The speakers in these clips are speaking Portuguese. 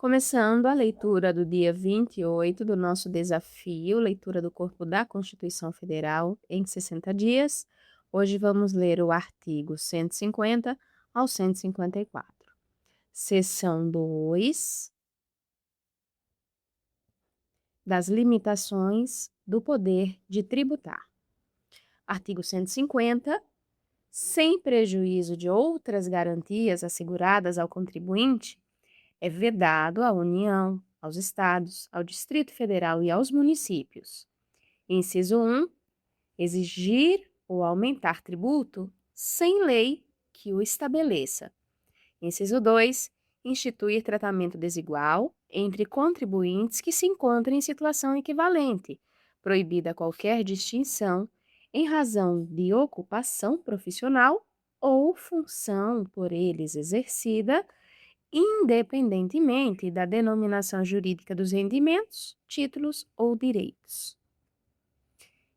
Começando a leitura do dia 28 do nosso desafio, leitura do corpo da Constituição Federal em 60 dias. Hoje vamos ler o artigo 150 ao 154. Seção 2 das limitações do poder de tributar. Artigo 150. Sem prejuízo de outras garantias asseguradas ao contribuinte, é vedado à União, aos Estados, ao Distrito Federal e aos municípios. Inciso 1. Exigir ou aumentar tributo sem lei que o estabeleça. Inciso 2. Instituir tratamento desigual entre contribuintes que se encontrem em situação equivalente, proibida qualquer distinção em razão de ocupação profissional ou função por eles exercida, independentemente da denominação jurídica dos rendimentos, títulos ou direitos.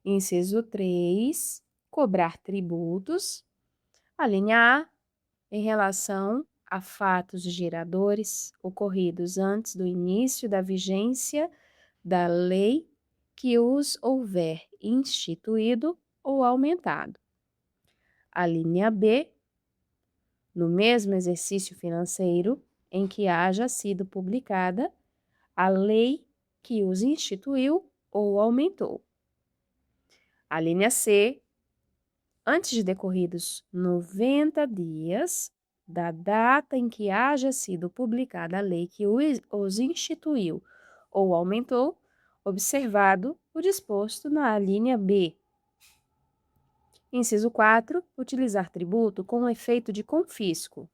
Inciso 3. Cobrar tributos. A linha A, em relação a fatos geradores ocorridos antes do início da vigência da lei que os houver instituído ou aumentado. A linha B, no mesmo exercício financeiro em que haja sido publicada a lei que os instituiu ou aumentou. A linha C, antes de decorridos 90 dias da data em que haja sido publicada a lei que os instituiu ou aumentou, observado o disposto na linha B. Inciso 4. Utilizar tributo com efeito de confisco.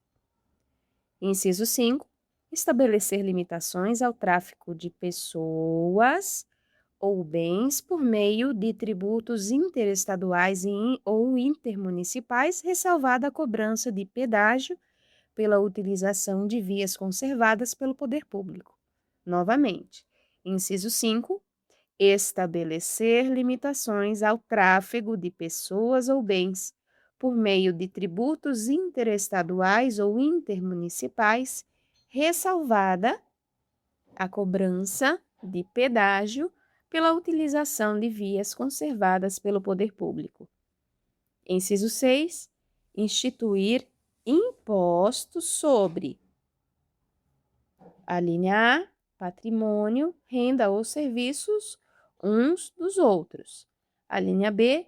Inciso 5. Estabelecer limitações ao tráfico de pessoas ou bens por meio de tributos interestaduais ou intermunicipais, ressalvada a cobrança de pedágio pela utilização de vias conservadas pelo poder público. Novamente, inciso 5. Estabelecer limitações ao tráfego de pessoas ou bens por meio de tributos interestaduais ou intermunicipais, ressalvada a cobrança de pedágio pela utilização de vias conservadas pelo poder público. Inciso 6. Instituir impostos sobre a linha A, patrimônio, renda ou serviços uns dos outros. A linha B,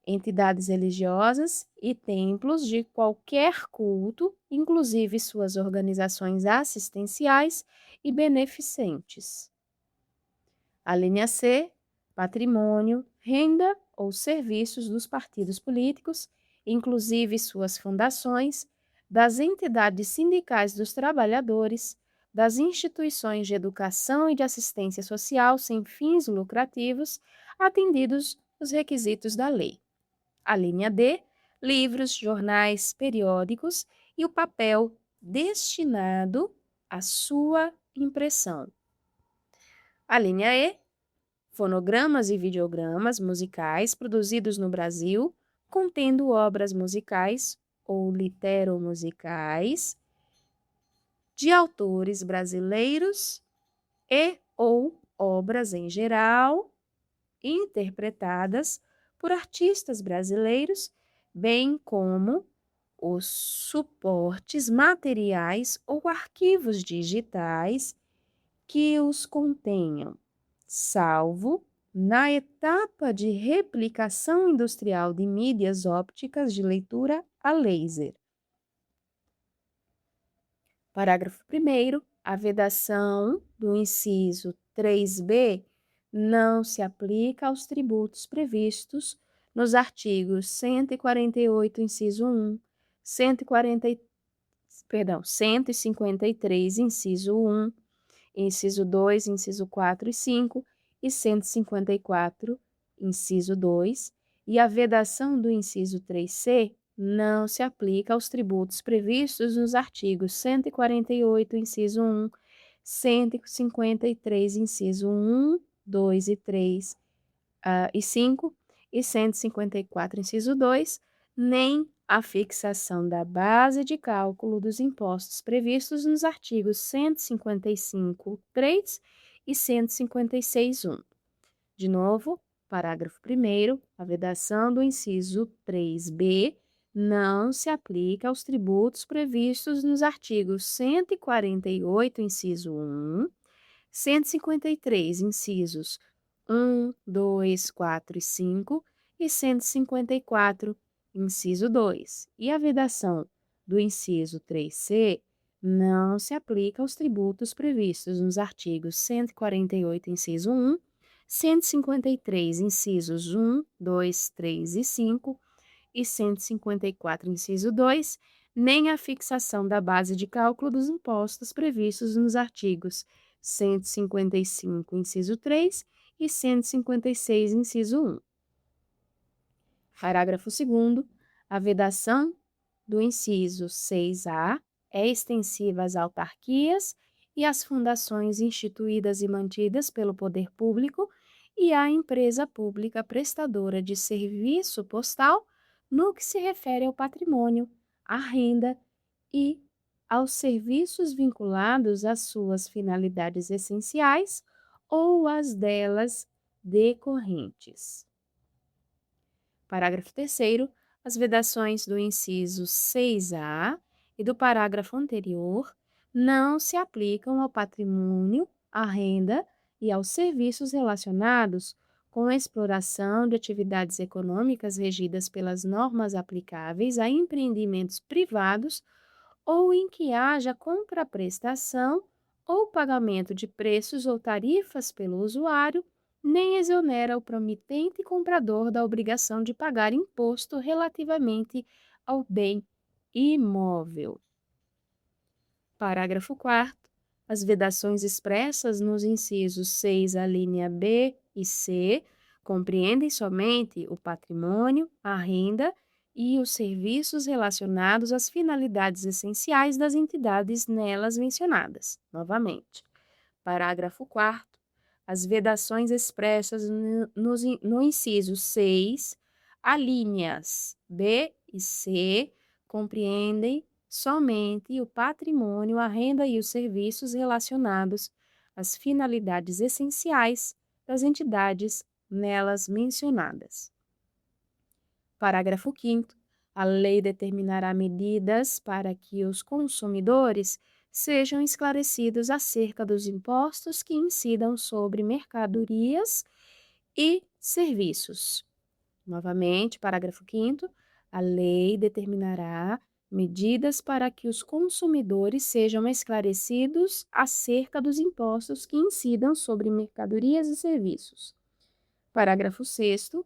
entidades religiosas e templos de qualquer culto, inclusive suas organizações assistenciais e beneficentes. A linha C, patrimônio, renda ou serviços dos partidos políticos, inclusive suas fundações, das entidades sindicais dos trabalhadores, das instituições de educação e de assistência social sem fins lucrativos, atendidos os requisitos da lei. A linha D, livros, jornais, periódicos e o papel destinado à sua impressão. A linha E, fonogramas e videogramas musicais produzidos no Brasil, contendo obras musicais ou literomusicais de autores brasileiros e ou obras em geral, interpretadas por artistas brasileiros, bem como os suportes materiais ou arquivos digitais que os contenham, salvo na etapa de replicação industrial de mídias ópticas de leitura a laser. Parágrafo 1º. A vedação do inciso 3b não se aplica aos tributos previstos nos artigos 148, inciso 1, 153, inciso 1, inciso 2, inciso 4 e 5, e 154, inciso 2, e a vedação do inciso 3c não se aplica aos tributos previstos nos artigos 148, inciso 1, 153, inciso 1, 2 e 3 e 5, e 154, inciso 2, nem a fixação da base de cálculo dos impostos previstos nos artigos 155.3 e 156.1. De novo, parágrafo 1º, a vedação do inciso 3b não se aplica aos tributos previstos nos artigos 148, inciso 1, 153, incisos 1, 2, 4 e 5 e 154, inciso 2. E a vedação do inciso 3c não se aplica aos tributos previstos nos artigos 148, inciso 1, 153, incisos 1, 2, 3 e 5 e 154, inciso 2, nem a fixação da base de cálculo dos impostos previstos nos artigos 155, inciso 3 e 156, inciso 1. Parágrafo 2º. A vedação do inciso 6A é extensiva às autarquias e às fundações instituídas e mantidas pelo poder público e à empresa pública prestadora de serviço postal no que se refere ao patrimônio, à renda e aos serviços vinculados às suas finalidades essenciais ou às delas decorrentes. Parágrafo 3º. As vedações do inciso 6A e do parágrafo anterior não se aplicam ao patrimônio, à renda e aos serviços relacionados com a exploração de atividades econômicas regidas pelas normas aplicáveis a empreendimentos privados ou em que haja contraprestação ou pagamento de preços ou tarifas pelo usuário, nem exonera o promitente comprador da obrigação de pagar imposto relativamente ao bem imóvel. Parágrafo 4º. As vedações expressas nos incisos 6, a linha B e C, compreendem somente o patrimônio, a renda e os serviços relacionados às finalidades essenciais das entidades nelas mencionadas. Novamente. Parágrafo 4º. As vedações expressas no inciso 6, alíneas B e C, compreendem somente o patrimônio, a renda e os serviços relacionados às finalidades essenciais das entidades nelas mencionadas. Parágrafo 5º. A lei determinará medidas para que os consumidores sejam esclarecidos acerca dos impostos que incidam sobre mercadorias e serviços. Novamente, parágrafo 5º. A lei determinará medidas para que os consumidores sejam esclarecidos acerca dos impostos que incidam sobre mercadorias e serviços. Parágrafo 6º.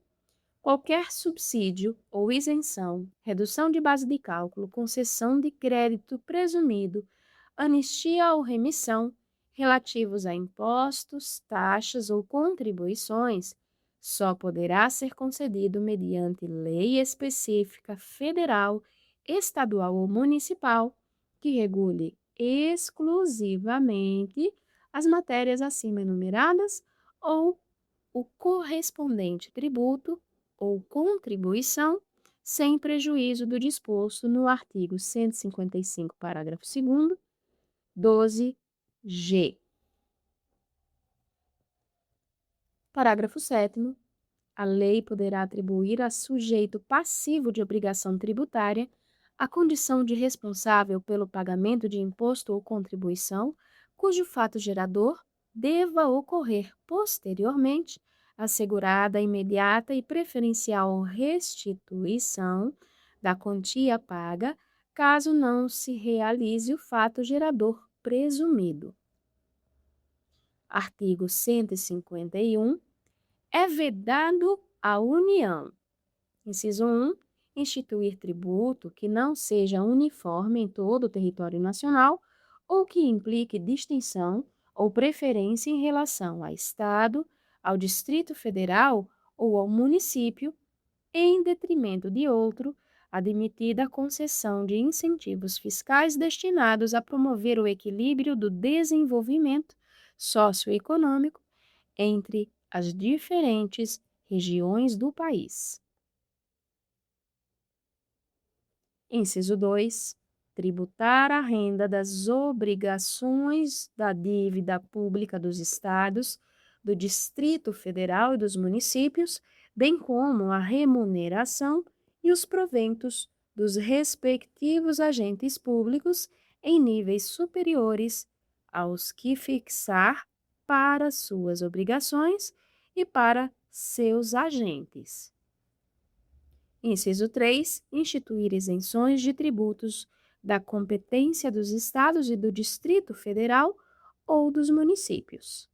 Qualquer subsídio ou isenção, redução de base de cálculo, concessão de crédito presumido, anistia ou remissão relativos a impostos, taxas ou contribuições só poderá ser concedido mediante lei específica federal, estadual ou municipal que regule exclusivamente as matérias acima enumeradas ou o correspondente tributo ou contribuição, sem prejuízo do disposto no artigo 155, parágrafo 2º, 12G. Parágrafo 7º. A lei poderá atribuir a sujeito passivo de obrigação tributária a condição de responsável pelo pagamento de imposto ou contribuição, cujo fato gerador deva ocorrer posteriormente, assegurada a imediata e preferencial restituição da quantia paga, caso não se realize o fato gerador presumido. Artigo 151. É vedado à União. Inciso 1. Instituir tributo que não seja uniforme em todo o território nacional ou que implique distinção ou preferência em relação a Estado, ao Distrito Federal ou ao município, em detrimento de outro, admitida a concessão de incentivos fiscais destinados a promover o equilíbrio do desenvolvimento socioeconômico entre as diferentes regiões do país. Inciso 2. Tributar a renda das obrigações da dívida pública dos estados, do Distrito Federal e dos municípios, bem como a remuneração e os proventos dos respectivos agentes públicos em níveis superiores aos que fixar para suas obrigações e para seus agentes. Inciso 3. Instituir isenções de tributos da competência dos estados e do Distrito Federal ou dos municípios.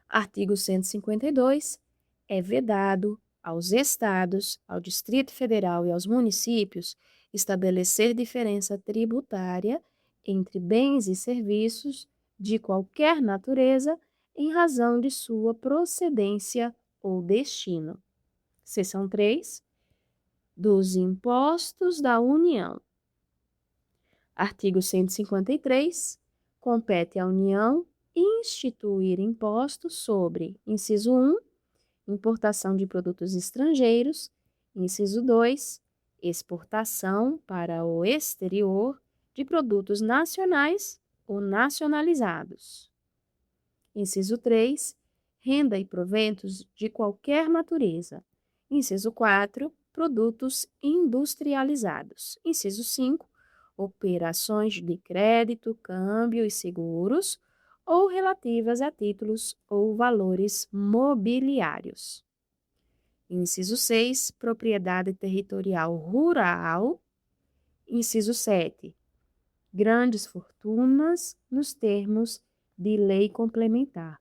Artigo 152. É vedado aos estados, ao Distrito Federal e aos municípios estabelecer diferença tributária entre bens e serviços de qualquer natureza em razão de sua procedência ou destino. Seção 3. Dos impostos da União. Artigo 153. Compete à União instituir impostos sobre, inciso 1, importação de produtos estrangeiros, inciso 2, exportação para o exterior de produtos nacionais ou nacionalizados. Inciso 3, renda e proventos de qualquer natureza. Inciso 4, produtos industrializados. Inciso 5, operações de crédito, câmbio e seguros, ou relativas a títulos ou valores mobiliários. Inciso 6, propriedade territorial rural. Inciso 7, grandes fortunas nos termos de lei complementar.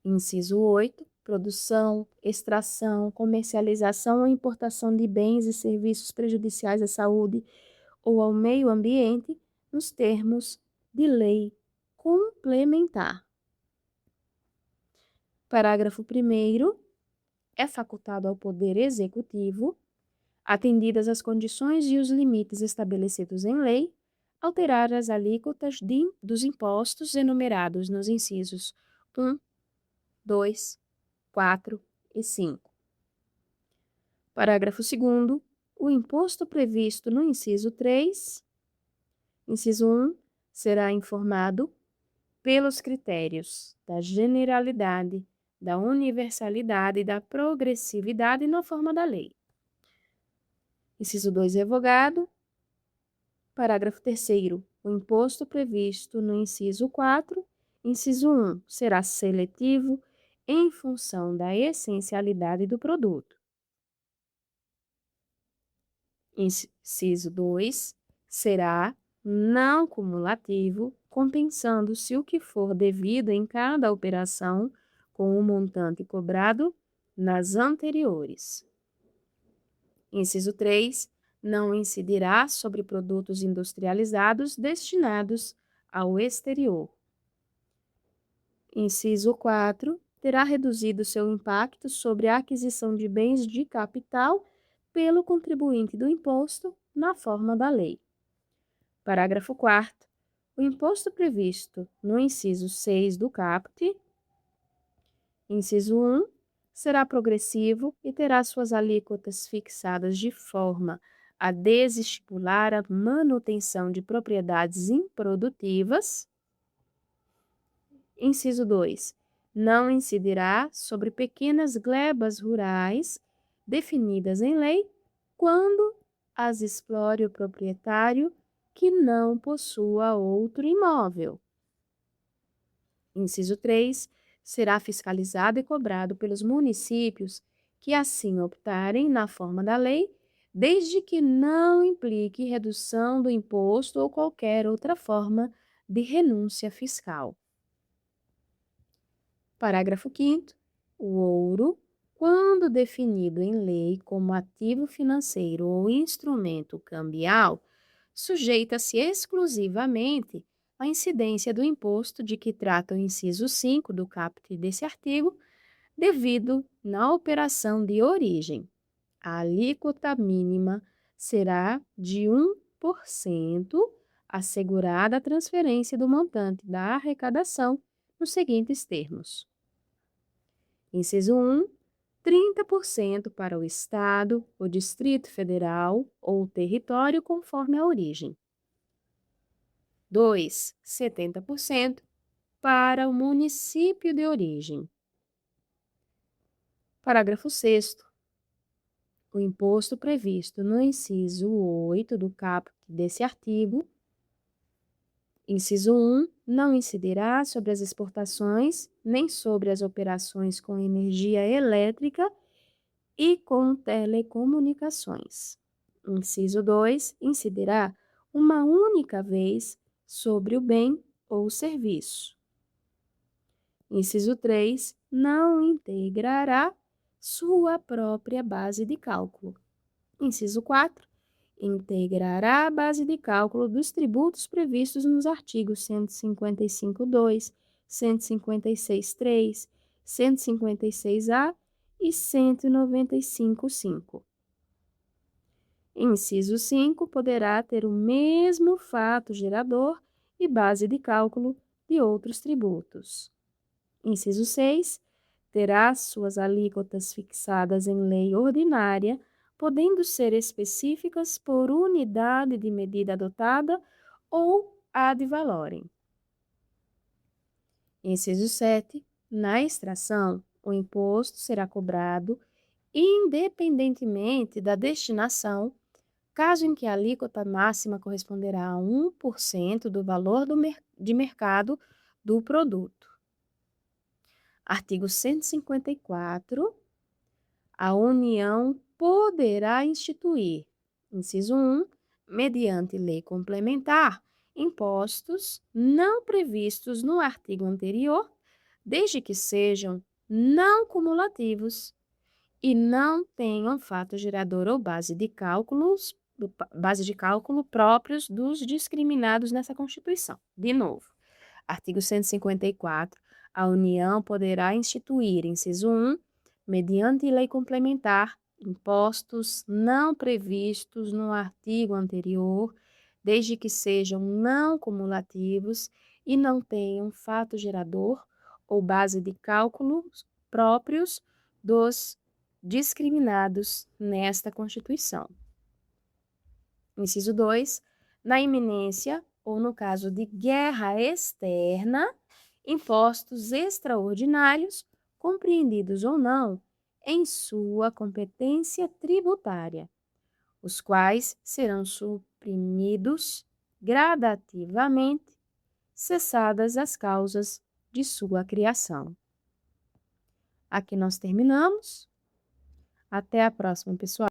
Inciso 8, produção, extração, comercialização ou importação de bens e serviços prejudiciais à saúde ou ao meio ambiente nos termos de lei complementar. Parágrafo 1º. É facultado ao Poder Executivo, atendidas as condições e os limites estabelecidos em lei, alterar as alíquotas dos impostos enumerados nos incisos 1, 2, 4 e 5. Parágrafo 2º. O imposto previsto no inciso 3, inciso 1, será informado pelos critérios da generalidade, da universalidade e da progressividade na forma da lei. Inciso 2 revogado. Parágrafo 3º. O imposto previsto no inciso 4, inciso 1, será seletivo em função da essencialidade do produto. Inciso 2, será não cumulativo, compensando-se o que for devido em cada operação com o montante cobrado nas anteriores. Inciso 3, não incidirá sobre produtos industrializados destinados ao exterior. Inciso 4, terá reduzido seu impacto sobre a aquisição de bens de capital pelo contribuinte do imposto na forma da lei. Parágrafo 4º. O imposto previsto no inciso 6 do caput, inciso 1, será progressivo e terá suas alíquotas fixadas de forma a desestimular a manutenção de propriedades improdutivas. Inciso 2. Não incidirá sobre pequenas glebas rurais definidas em lei quando as explore o proprietário que não possua outro imóvel. Inciso 3. Será fiscalizado e cobrado pelos municípios que assim optarem na forma da lei, desde que não implique redução do imposto ou qualquer outra forma de renúncia fiscal. Parágrafo 5º. O ouro, quando definido em lei como ativo financeiro ou instrumento cambial, sujeita-se exclusivamente à incidência do imposto de que trata o inciso 5 do caput desse artigo, devido na operação de origem. A alíquota mínima será de 1%, assegurada a transferência do montante da arrecadação nos seguintes termos. Inciso 1. 30% para o Estado, o Distrito Federal ou o território conforme a origem. 2. 70% para o município de origem. Parágrafo 6º. O imposto previsto no inciso 8 do caput desse artigo, inciso 1, não incidirá sobre as exportações nem sobre as operações com energia elétrica e com telecomunicações. Inciso 2, incidirá uma única vez sobre o bem ou serviço. Inciso 3, não integrará sua própria base de cálculo. Inciso 4, integrará a base de cálculo dos tributos previstos nos artigos 155.2, 156.3, 156-A e 195.5. Inciso 5, poderá ter o mesmo fato gerador e base de cálculo de outros tributos. Inciso 6, terá suas alíquotas fixadas em lei ordinária, podendo ser específicas por unidade de medida adotada ou ad valorem. Inciso 7, na extração, o imposto será cobrado independentemente da destinação, caso em que a alíquota máxima corresponderá a 1% do valor de mercado do produto. Artigo 154. A União poderá instituir, inciso 1, mediante lei complementar, impostos não previstos no artigo anterior, desde que sejam não cumulativos e não tenham fato gerador ou base de cálculo próprios dos discriminados nessa Constituição. De novo, artigo 154. A União poderá instituir, inciso 1, mediante lei complementar, impostos não previstos no artigo anterior, desde que sejam não cumulativos e não tenham fato gerador ou base de cálculos próprios dos discriminados nesta Constituição. Inciso 2. Na iminência ou no caso de guerra externa, impostos extraordinários, compreendidos ou não, em sua competência tributária, os quais serão suprimidos gradativamente, cessadas as causas de sua criação. Aqui nós terminamos. Até a próxima, pessoal.